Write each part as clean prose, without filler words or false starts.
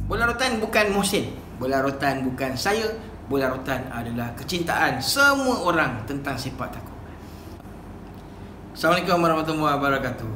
Bola rotan bukan Mohsin, bola rotan bukan saya, bola rotan adalah kecintaan semua orang tentang sepak takraw. Assalamualaikum warahmatullahi wabarakatuh.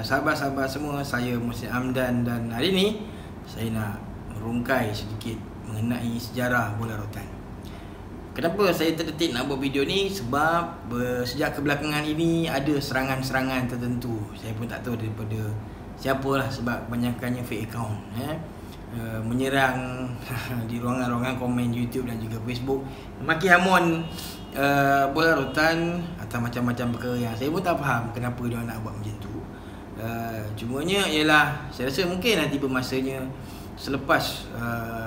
Sahabat-sahabat semua, saya Mohsin Amdan dan hari ini saya nak merungkai sedikit mengenai sejarah bola rotan. Kenapa saya terdetik nak buat video ni? Sebab sejak kebelakangan ini ada serangan-serangan tertentu. Saya pun tak tahu daripada siapalah, sebab kebanyakannya fake account menyerang di ruangan-ruangan komen YouTube dan juga Facebook, maki hamun bola rotan atau macam-macam perkara yang saya pun tak faham kenapa dia nak buat macam tu. Cumanya ialah saya rasa mungkin nanti bermasanya selepas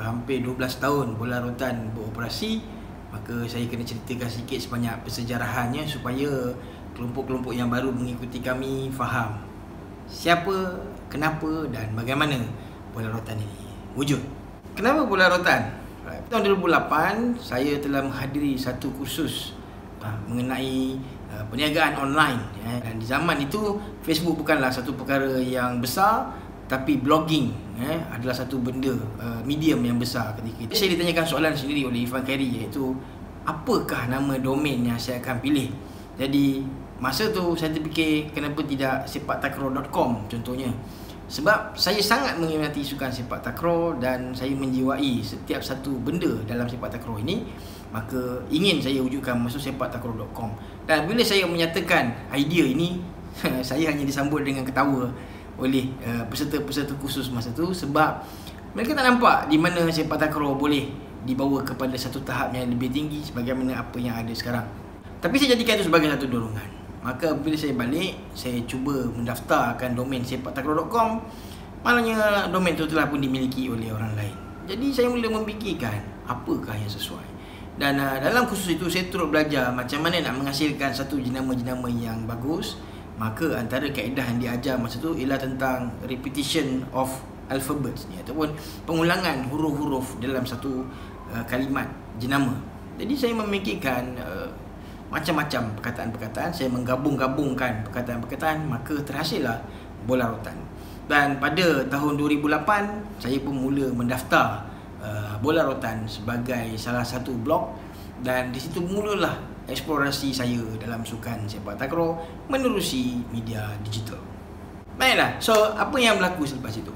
hampir 12 tahun bola rotan beroperasi, maka saya kena ceritakan sikit sebanyak persejarahannya supaya kelompok-kelompok yang baru mengikuti kami faham siapa, kenapa dan bagaimana bola rotan ini wujud. Kenapa bola rotan? Tahun 2008 saya telah menghadiri satu kursus mengenai perniagaan online, dan di zaman itu Facebook bukanlah satu perkara yang besar, tapi blogging adalah satu benda medium yang besar ketika itu. Saya ditanyakan soalan sendiri oleh Irfan Khairi, iaitu apakah nama domain yang saya akan pilih. Jadi masa tu saya terfikir kenapa tidak sepaktakraw.com contohnya. Sebab saya sangat meminati sukan sepak takraw dan saya menjiwai setiap satu benda dalam sepak takraw ini, maka ingin saya wujudkan masuk sepaktakraw.com. Dan bila saya menyatakan idea ini, saya hanya disambut dengan ketawa oleh peserta-peserta kursus masa tu, sebab mereka tak nampak di mana sepak takraw boleh dibawa kepada satu tahap yang lebih tinggi sebagaimana apa yang ada sekarang. Tapi saya jadikan itu sebagai satu dorongan. Maka bila saya balik, saya cuba mendaftarkan domain sepaktakraw.com. Maknanya domain itu telah pun dimiliki oleh orang lain. Jadi saya mula memfikirkan apakah yang sesuai. Dan dalam kursus itu saya turut belajar macam mana nak menghasilkan satu jenama-jenama yang bagus. Maka antara kaedah yang diajar masa itu ialah tentang repetition of alphabets ni, ataupun pengulangan huruf-huruf dalam satu kalimat jenama. Jadi saya memikirkan macam-macam perkataan-perkataan, saya menggabung-gabungkan perkataan-perkataan, maka terhasillah bola rotan. Dan pada tahun 2008 saya pun mula mendaftar bola rotan sebagai salah satu blog, dan di situ mulalah eksplorasi saya dalam sukan sepak takraw menerusi media digital. Baiklah, so apa yang berlaku selepas itu?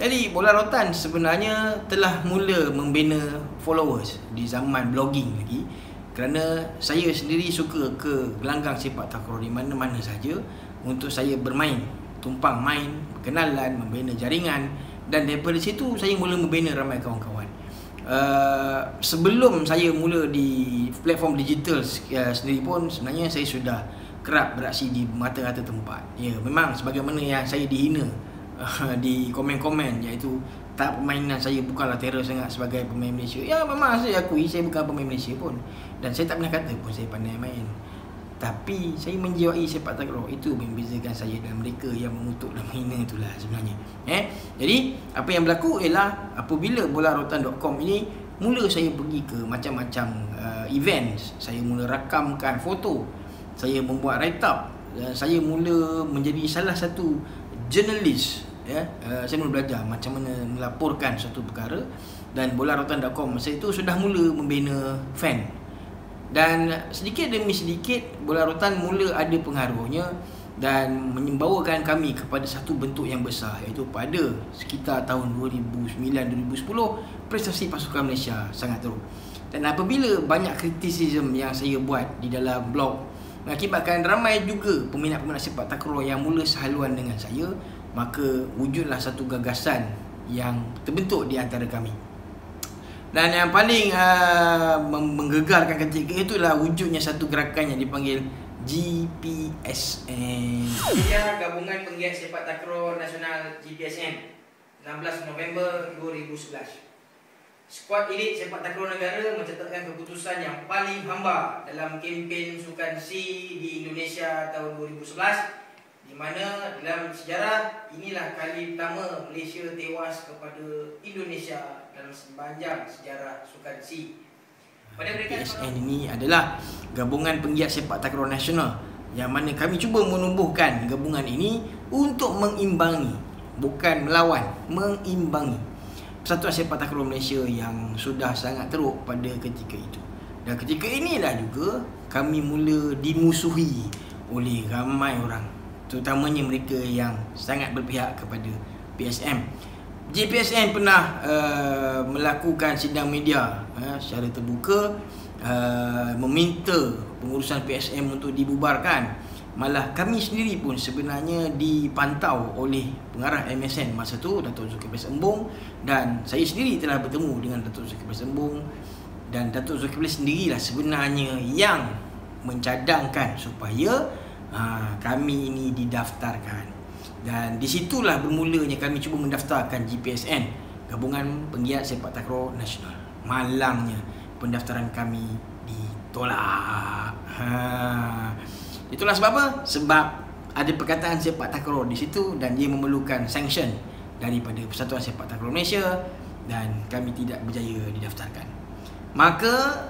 Jadi bola rotan sebenarnya telah mula membina followers di zaman blogging lagi, kerana saya sendiri suka ke gelanggang sepak takraw di mana-mana saja untuk saya bermain, tumpang main, berkenalan, membina jaringan, dan daripada situ saya mula membina ramai kawan-kawan. Sebelum saya mula di platform digital sendiri pun sebenarnya saya sudah kerap beraksi di mata-mata tempat. Ya, memang sebagaimana yang saya dihina di komen-komen, iaitu tak permainan saya bukanlah terror sangat sebagai pemain Malaysia. Ya, memang saya akui saya bukan pemain Malaysia pun, dan saya tak pernah kata pun saya pandai main. Tapi saya menjiwai sepak takraw. Itu membezakan saya dan mereka yang mengutuk dan menghina itulah sebenarnya. Jadi apa yang berlaku ialah apabila bolarotan.com ini mula saya pergi ke macam-macam event, saya mula rakamkan foto, saya membuat write up, saya mula menjadi salah satu jurnalis. Saya mula belajar macam mana melaporkan suatu perkara, dan bolarotan.com masa itu sudah mula membina fan. Dan sedikit demi sedikit bola rotan mula ada pengaruhnya dan membawakan kami kepada satu bentuk yang besar, iaitu pada sekitar tahun 2009-2010 prestasi pasukan Malaysia sangat teruk. Dan apabila banyak kritisisme yang saya buat di dalam blog mengakibatkan ramai juga peminat-peminat sepak takraw yang mula sehaluan dengan saya, maka wujudlah satu gagasan yang terbentuk di antara kami. Dan yang paling menggegarkan ketika itulah wujudnya satu gerakan yang dipanggil GPSN. Ia Gabungan Penggiat Sepak Takraw Nasional GPSN, 16 November 2011. Skuad elit sepak takraw negara mencatatkan keputusan yang paling hamba dalam kempen Sukan C di Indonesia tahun 2011, di mana dalam sejarah inilah kali pertama Malaysia tewas kepada Indonesia dalam sepanjang sejarah Sukan C. GPSN ini adalah Gabungan Penggiat Sepak Takraw Nasional, yang mana kami cuba menumbuhkan gabungan ini untuk mengimbangi, bukan melawan, mengimbangi Persatuan Sepak Takraw Malaysia yang sudah sangat teruk pada ketika itu. Dan ketika inilah juga kami mula dimusuhi oleh ramai orang, terutamanya mereka yang sangat berpihak kepada PSM. JPSM pernah melakukan sidang media secara terbuka, meminta pengurusan PSM untuk dibubarkan. Malah kami sendiri pun sebenarnya dipantau oleh pengarah MSN masa tu, Datuk Zulkifli Sembong, dan saya sendiri telah bertemu dengan Datuk Zulkifli Sembong, dan Datuk Zulkifli sendirilah sebenarnya yang mencadangkan supaya kami ini didaftarkan. Dan disitulah bermulanya kami cuba mendaftarkan GPSN, Gabungan Penggiat Sepak Takraw Nasional. Malangnya pendaftaran kami ditolak. Itulah sebab apa? Sebab ada perkataan sepak takraw di situ dan dia memerlukan sanction daripada Persatuan Sepak Takraw Malaysia, dan kami tidak berjaya didaftarkan. Maka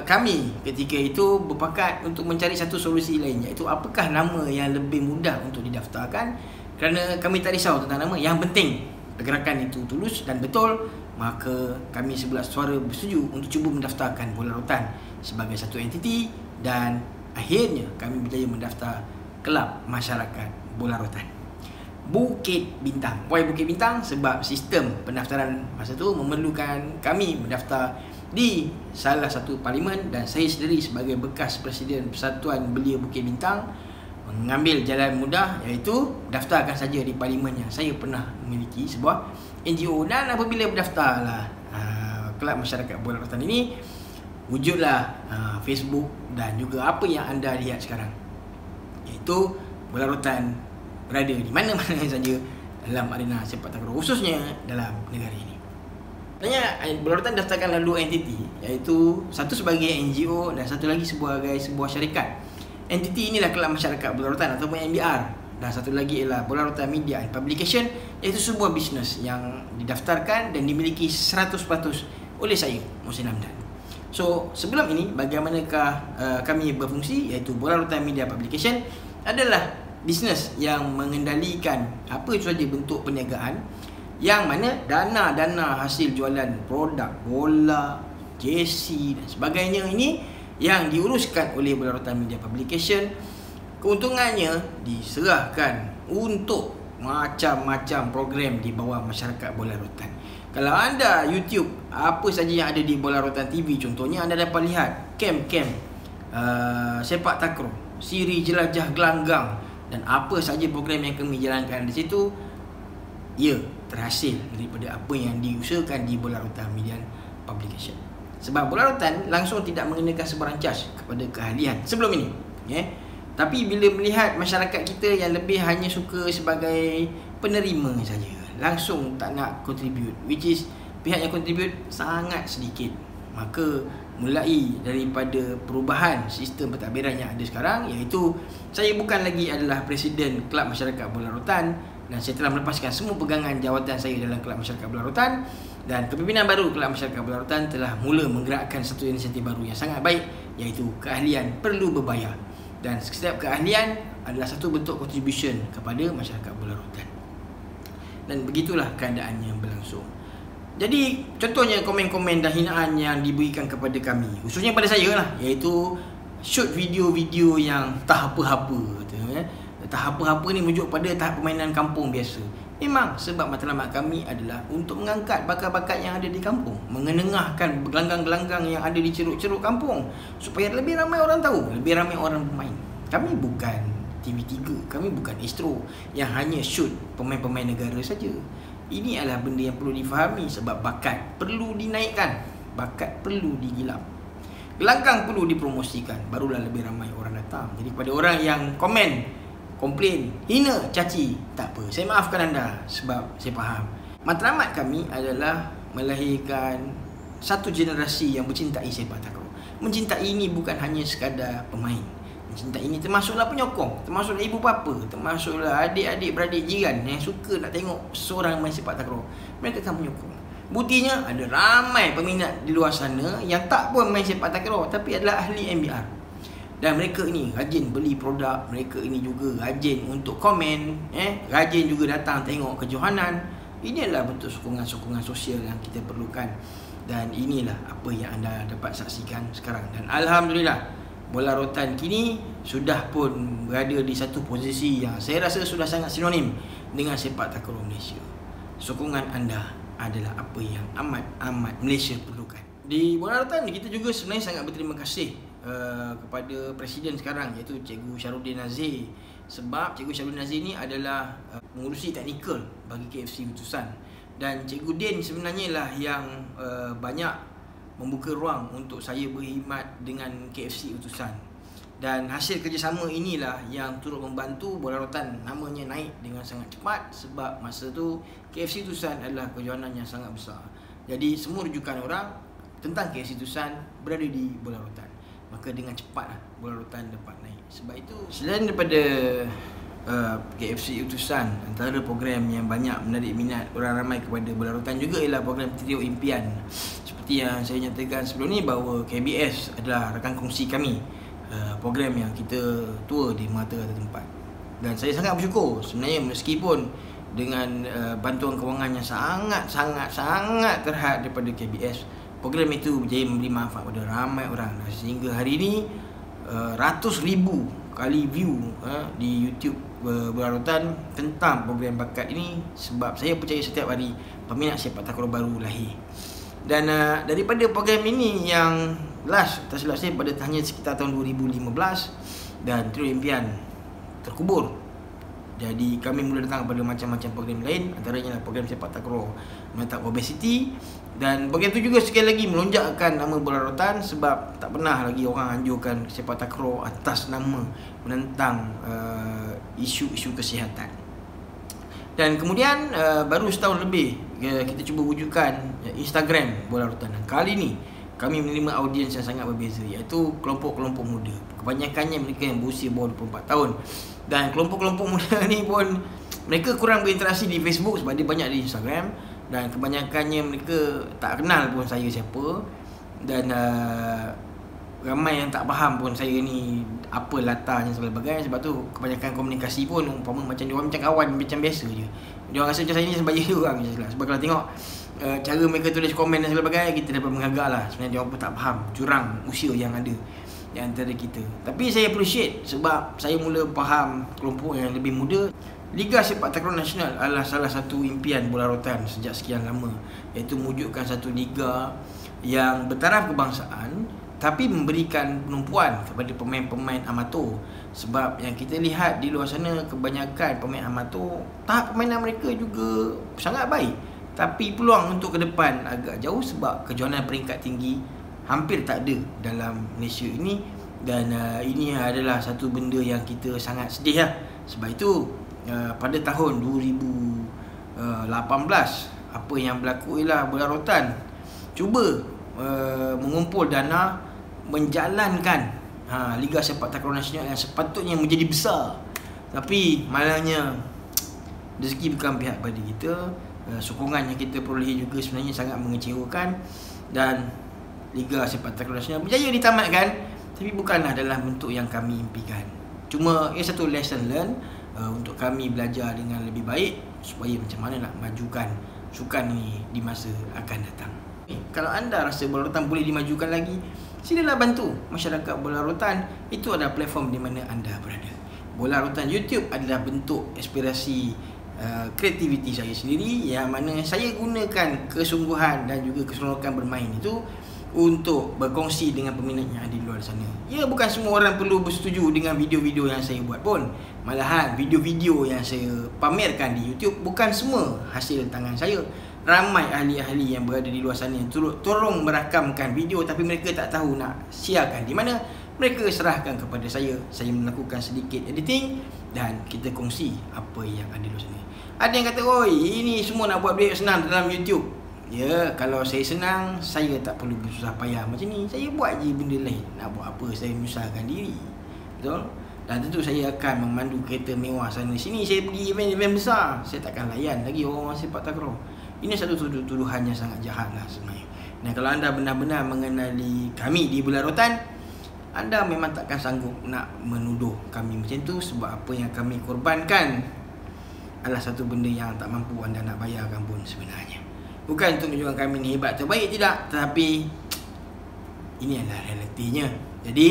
kami ketika itu berpakat untuk mencari satu solusi lain, iaitu apakah nama yang lebih mudah untuk didaftarkan. Kerana kami tak risau tentang nama, yang penting pergerakan itu tulus dan betul. Maka kami sebelah suara bersetuju untuk cuba mendaftarkan Bola Rotan sebagai satu entiti, dan akhirnya kami berjaya mendaftar Kelab Masyarakat Bola Rotan Bukit Bintang. Why Bukit Bintang? Sebab sistem pendaftaran masa tu memerlukan kami mendaftar di salah satu parlimen, dan saya sendiri sebagai bekas Presiden Persatuan Belia Bukit Bintang mengambil jalan mudah, iaitu daftarkan saja di parlimen yang saya pernah memiliki, sebuah NGO. Dan apabila berdaftarlah Kelab Masyarakat Bola Rotan ini, wujudlah Facebook dan juga apa yang anda lihat sekarang, iaitu Bola Rotan berada di mana-mana saja dalam arena sepak takraw, khususnya dalam negara ini. Tanya, Bola Rotan daftarkan lalu entiti, iaitu satu sebagai NGO dan satu lagi sebagai sebuah syarikat. Entiti inilah Kelab Masyarakat Bola Rotan ataupun MBR, dan satu lagi ialah Bola Rotan Media and Publication, iaitu sebuah bisnes yang didaftarkan dan dimiliki 100% oleh saya, Mohsin Hamdan. So, sebelum ini bagaimanakah kami berfungsi, iaitu Bola Rotan Media Publication adalah bisnes yang mengendalikan apa sahaja bentuk perniagaan, yang mana dana-dana hasil jualan produk bola, jersey dan sebagainya ini yang diuruskan oleh Bola Rotan Media Publication. Keuntungannya diserahkan untuk macam-macam program di bawah Masyarakat Bola Rotan. Kalau anda YouTube apa saja yang ada di Bola Rotan TV, contohnya anda dapat lihat kem-kem sepak takraw, siri jelajah gelanggang, dan apa saja program yang kami jalankan di situ, ia terhasil daripada apa yang diusahakan di Bola Rotan Media Publication. Sebab Bola Rotan langsung tidak mengenakan sebarang cas kepada keahlian sebelum ini, tapi bila melihat masyarakat kita yang lebih hanya suka sebagai penerima saja, langsung tak nak contribute, which is pihak yang contribute sangat sedikit, maka mulai daripada perubahan sistem pentadbiran yang ada sekarang, iaitu saya bukan lagi adalah Presiden Kelab Masyarakat Bola Rotan, dan saya telah melepaskan semua pegangan jawatan saya dalam Kelab Masyarakat Bola Rotan, dan kepimpinan baru Kelab Masyarakat Bola Rotan telah mula menggerakkan satu inisiatif baru yang sangat baik, iaitu keahlian perlu berbayar. Dan setiap keahlian adalah satu bentuk contribution kepada masyarakat Bola Rotan. Dan begitulah keadaan yang berlangsung. Jadi contohnya komen-komen dan hinaan yang diberikan kepada kami, khususnya pada saya lah, iaitu shoot video-video yang tak apa-apa. Tak apa-apa ni merujuk pada tahap permainan kampung biasa. Memang sebab matlamat kami adalah untuk mengangkat bakat-bakat yang ada di kampung, mengenengahkan gelanggang-gelanggang yang ada di ceruk-ceruk kampung, supaya lebih ramai orang tahu, lebih ramai orang bermain. Kami bukan TV3, kami bukan Astro yang hanya shoot pemain-pemain negara saja. Ini adalah benda yang perlu difahami, sebab bakat perlu dinaikkan, bakat perlu digilap, gelanggang perlu dipromosikan, barulah lebih ramai orang datang. Jadi kepada orang yang komplain, hina, caci, tak apa, saya maafkan anda, sebab saya faham matlamat kami adalah melahirkan satu generasi yang mencintai sepak takraw. Mencintai ini bukan hanya sekadar pemain, mencintai ini termasuklah penyokong, termasuklah ibu bapa, termasuklah adik-adik beradik jiran yang suka nak tengok seorang main sepak takraw. Mereka akan menyokong. Buktinya ada ramai peminat di luar sana yang tak pun main sepak takraw, tapi adalah ahli MBR. Dan mereka ini rajin beli produk, mereka ini juga rajin untuk komen, rajin juga datang tengok kejohanan. Ini adalah bentuk sokongan-sokongan sosial yang kita perlukan. Dan inilah apa yang anda dapat saksikan sekarang. Dan Alhamdulillah, bola rotan kini sudah pun berada di satu posisi yang saya rasa sudah sangat sinonim dengan sepak takraw Malaysia. Sokongan anda adalah apa yang amat Malaysia perlukan. Di bola rotan kita juga sebenarnya sangat berterima kasih kepada Presiden sekarang, iaitu Cikgu Syahrudin Nazir. Sebab Cikgu Syahrudin Nazir ni adalah mengurusi teknikal bagi KFC Utusan. Dan Cikgu Din sebenarnya lah yang banyak membuka ruang untuk saya berkhidmat dengan KFC Utusan. Dan hasil kerjasama inilah yang turut membantu bola rotan namanya naik dengan sangat cepat. Sebab masa tu KFC Utusan adalah kejohanan yang sangat besar. Jadi semua rujukan orang tentang KFC Utusan berada di bola rotan. Maka dengan cepatlah bola rotan dapat naik. Sebab itu selain daripada KFC Utusan, antara program yang banyak menarik minat orang ramai kepada bola rotan juga ialah program Trio Impian. Seperti yang saya nyatakan sebelum ni, bahawa KBS adalah rakan kongsi kami, program yang kita tua di merata-rata tempat. Dan saya sangat bersyukur sebenarnya, meskipun dengan bantuan kewangan yang sangat terhad daripada KBS, program itu berjaya memberi manfaat kepada ramai orang. Sehingga hari ini ratus ribu kali view di YouTube bola rotan tentang program bakat ini. Sebab saya percaya setiap hari peminat sepak takraw baru lahir. Dan daripada program ini yang last, tak silap saya, pada hanya sekitar tahun 2015, dan Trio Impian terkubur. Jadi kami mula datang kepada macam-macam program lain, antaranya program sepak takraw menentang obesiti. Dan program itu juga sekali lagi melonjakkan nama bola rotan, sebab tak pernah lagi orang anjurkan sepak takraw atas nama menentang isu-isu kesihatan. Dan kemudian baru setahun lebih kita cuba wujudkan Instagram bola rotan. Dan kali ini kami menerima audiens yang sangat berbeza, iaitu kelompok-kelompok muda. Kebanyakannya mereka yang berusia bawah 24 tahun. Dan kelompok-kelompok muda ni pun mereka kurang berinteraksi di Facebook sebab dia banyak di Instagram. Dan kebanyakannya mereka tak kenal pun saya siapa. Dan ramai yang tak faham pun saya ni apa latarnya sebagainya. Sebab tu kebanyakan komunikasi pun umpama macam diorang macam kawan, macam biasa je. Diorang rasa macam saya ni sebaya diorang je. Sebab kalau tengok cara mereka tulis komen dan sebagainya, kita dapat mengagak lah. Sebenarnya diorang pun tak faham jurang usia yang ada di antara kita. Tapi saya appreciate sebab saya mula faham kelompok yang lebih muda. Liga Sepak Takraw Nasional adalah salah satu impian bola rotan sejak sekian lama, iaitu mewujudkan satu liga yang bertaraf kebangsaan tapi memberikan penumpuan kepada pemain-pemain amatur. Sebab yang kita lihat di luar sana, kebanyakan pemain amatur, tahap permainan mereka juga sangat baik, tapi peluang untuk ke depan agak jauh sebab kejohanan peringkat tinggi hampir tak ada dalam Malaysia ini. Dan ini adalah satu benda yang kita sangat sedih lah. Sebab itu pada tahun 2018 apa yang berlaku ialah bola rotan cuba mengumpul dana menjalankan Liga Sepak Takraw Nasional yang sepatutnya menjadi besar. Tapi malangnya rezeki bukan pihak pada kita. Sokongan yang kita perolehi juga sebenarnya sangat mengecewakan. Dan Liga Sepak Takraw Nasional berjaya ditamatkan, tapi bukanlah dalam bentuk yang kami impikan. Cuma ia satu lesson learn untuk kami belajar dengan lebih baik supaya macam mana nak majukan sukan ini di masa akan datang. Kalau anda rasa bola rotan boleh dimajukan lagi, silalah bantu masyarakat bola rotan. Itu adalah platform di mana anda berada. Bola rotan YouTube adalah bentuk aspirasi kreativiti saya sendiri, yang mana saya gunakan kesungguhan dan juga keseronokan bermain itu untuk berkongsi dengan peminat yang ada di luar sana. Ya, bukan semua orang perlu bersetuju dengan video-video yang saya buat pun. Malahan video-video yang saya pamerkan di YouTube bukan semua hasil tangan saya. Ramai ahli-ahli yang berada di luar sana yang tolong merakamkan video, tapi mereka tak tahu nak siarkan di mana. Mereka serahkan kepada saya. Saya melakukan sedikit editing dan kita kongsi apa yang ada di luar sana. Ada yang kata, "Oi, ini semua nak buat duit senang dalam YouTube." Ya, kalau saya senang, saya tak perlu bersusah payah macam ni. Saya buat je benda lain. Nak buat apa saya menyusahkan diri. Betul? Dan tentu saya akan memandu kereta mewah sana sini. Saya pergi event-event besar. Saya takkan layan lagi orang-orang sepak takraw. Ini satu tuduhan yang sangat jahat lah sebenarnya. Dan kalau anda benar-benar mengenali kami di bola rotan, anda memang takkan sanggup nak menuduh kami macam tu. Sebab apa yang kami korbankan adalah satu benda yang tak mampu anda nak bayarkan pun sebenarnya. Bukan untuk menunjukkan kami ni hebat terbaik, tidak, tetapi ini adalah realitinya. Jadi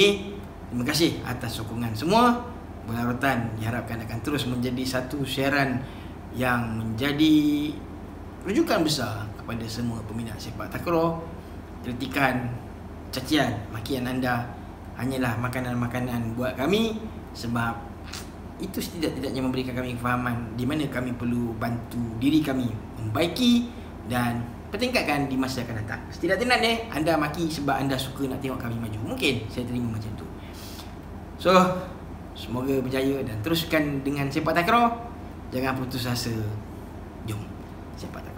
terima kasih atas sokongan semua. Bola Rotan diharapkan akan terus menjadi satu siaran yang menjadi rujukan besar kepada semua peminat sepak takraw. Kritikan, cacian, makian anda hanyalah makanan-makanan buat kami, sebab itu setidak-tidaknya memberikan kami kefahaman di mana kami perlu bantu diri kami membaiki dan pertingkatkan di masa akan datang. Setidak-tidaknya anda maki sebab anda suka nak tengok kami maju. Mungkin saya terima macam tu. So, semoga berjaya dan teruskan dengan sepak takraw. Jangan putus asa. Jom sepak takraw.